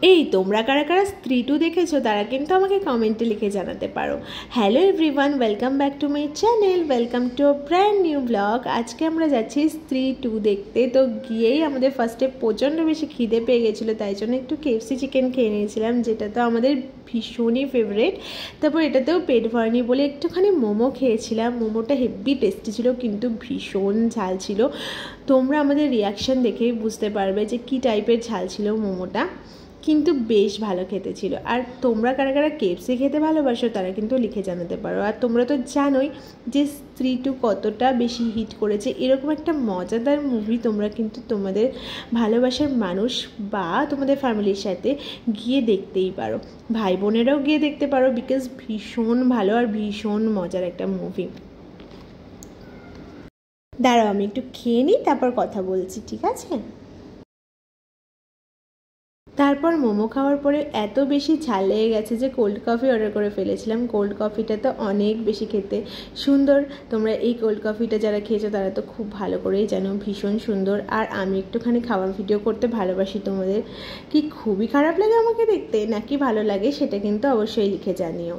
এই তোমরা কারা কারা স্ত্রী 2 দেখেছো তারা কিন্তু আমাকে কমেন্টে লিখে জানাতে পারো। Hello everyone, welcome back to my channel, welcome to a brand new blog. আজকে আমরা যাচ্ছি স্ত্রী 2 দেখতে। তো গিয়েই আমাদের ফার্স্টে প্রচণ্ড বেশি খিদে পেয়ে গেছিলো, তাই জন্য একটু KFC চিকেন খেয়ে নিয়েছিলাম, যেটা তো আমাদের ভীষণই ফেভারিট। তারপর এটাতেও পেট ভরেনি বলে একটুখানি মোমো খেয়েছিলাম। মোমোটা হেভি টেস্টি ছিল, কিন্তু ভীষণ ঝাল ছিল। তোমরা আমাদের রিয়াকশান দেখেই বুঝতে পারবে যে কী টাইপের ঝাল ছিল মোমোটা, কিন্তু বেশ ভালো খেতে ছিল। আর তোমরা কারা কারা KFC খেতে ভালোবাসো তারা কিন্তু লিখে জানাতে পারো। আর তোমরা তো জানোই যে স্ত্রী 2 কতটা বেশি হিট করেছে। এরকম একটা মজাদার মুভি তোমরা কিন্তু তোমাদের ভালোবাসার মানুষ বা তোমাদের ফ্যামিলির সাথে গিয়ে দেখতেই পারো, ভাই বোনেরাও গিয়ে দেখতে পারো, বিকজ ভীষণ ভালো আর ভীষণ মজার একটা মুভি। দাঁড়াও আমি একটু খেয়ে নিই, তারপর কথা বলছি, ঠিক আছে? তারপর মোমো খাওয়ার পরে এত বেশি ঝাল লেগে গেছে যে কোল্ড কফি অর্ডার করে ফেলেছিলাম। কোল্ড কফিটা তো অনেক বেশি খেতে সুন্দর। তোমরা এই কোল্ড কফিটা যারা খেয়েছো তারা তো খুব ভালো করেই জানো, ভীষণ সুন্দর। আর আমি একটুখানি খাবার ভিডিও করতে ভালোবাসি। তোমাদের কি খুবই খারাপ লাগে আমাকে দেখতে নাকি ভালো লাগে সেটা কিন্তু অবশ্যই লিখে জানিও।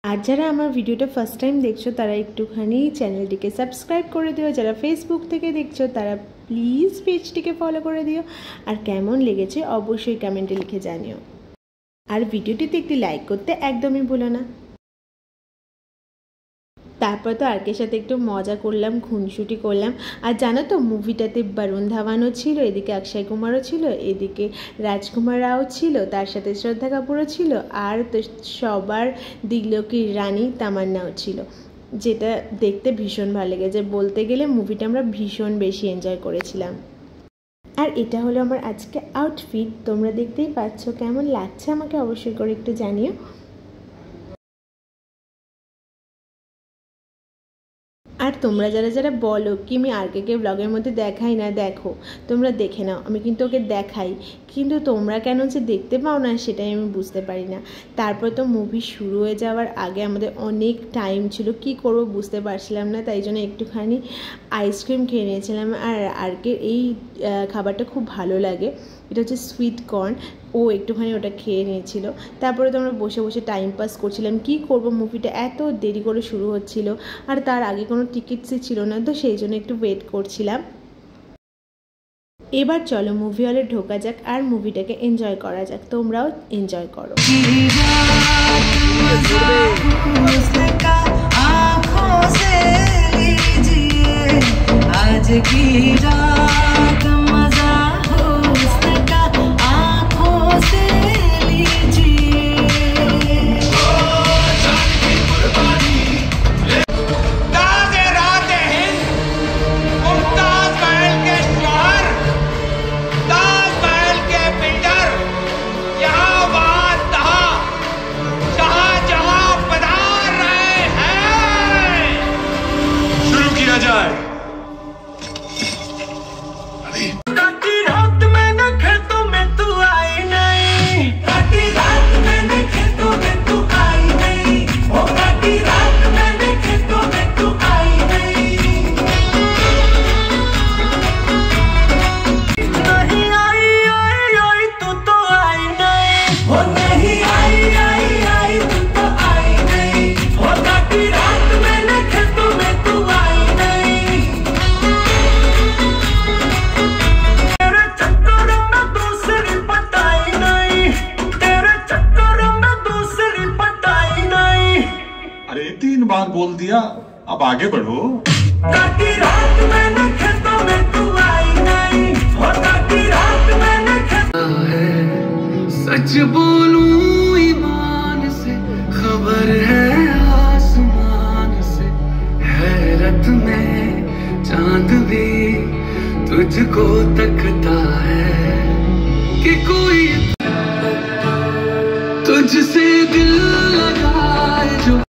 আর যারা আমার ভিডিওটা ফার্স্ট টাইম দেখছো তারা একটুখানি চ্যানেলটিকে সাবস্ক্রাইব করে দিও। যারা ফেসবুক থেকে দেখছো তারা প্লিজ পেজটিকে ফলো করে দিও। আর কেমন লেগেছে অবশ্যই কমেন্টে লিখে জানিও। আর ভিডিওটিতে একটি লাইক করতে একদমই ভুলো না। তারপর তো আরকের সাথে একটু মজা করলাম, খুনসুটি করলাম। আর জানো তো মুভিটাতে বরুণ ধাওয়ানও ছিল, এদিকে অক্ষয় কুমারও ছিল, এদিকে রাজকুমার রাও ছিল, তার সাথে শ্রদ্ধা কাপুরও ছিল, আর তো সবার দিগ্লকির রানী তামান্নাও ছিল, যেটা দেখতে ভীষণ ভালো লেগেছে। বলতে গেলে মুভিটা আমরা ভীষণ বেশি এনজয় করেছিলাম। আর এটা হলো আমার আজকে আউটফিট, তোমরা দেখতেই পাচ্ছ। কেমন লাগছে আমাকে অবশ্যই করে একটু জানিও। আর তোমরা যারা যারা বলো কি আমি আরকে ব্লগের মধ্যে দেখাই না, দেখো তোমরা দেখে নাও, আমি কিন্তু ওকে দেখাই, কিন্তু তোমরা কেন যে দেখতে পাও না সেটাই আমি বুঝতে পারি না। তারপর তো মুভি শুরু হয়ে যাওয়ার আগে আমাদের অনেক টাইম ছিল, কি করব বুঝতে পারছিলাম না, তাই জন্য একটুখানি আইসক্রিম খেয়ে নিয়েছিলাম। আর আরকে এই খাবারটা খুব ভালো লাগে, এটা হচ্ছে সুইট কর্ন, ও একটুখানি ওটা খেয়ে নিয়েছিল। তারপরে তো আমরা বসে বসে টাইম পাস করছিলাম। কি করব, মুভিটা এত দেরি করে শুরু হচ্ছিল, আর তার আগে কোনো টিকিটসই ছিল না, তো সেই জন্য একটু ওয়েট করছিলাম। এবার চলো মুভি হলে ঢোকা যাক আর মুভিটাকে এনজয় করা যাক। তোমরাও এনজয় করো। आज की रात मजा हुस्न का आँखों से लीजिए। ताज़े राते हिंद, मुमताज महल के शौहर, ताज महल के बिल्डर, यहाँ वहाँ तहाँ जहाँ जहाँ पधार रहे हैं। शुरू किया जाए। बात बोल दिया, अब आगे बढ़ो। रात मैंने खेतों में तू आई नहीं, रात मैंने सच बोलूं ईमान से, खबर है आसमान से, हैरत में चांद भी तुझको तकता है कि कोई तुझसे दिल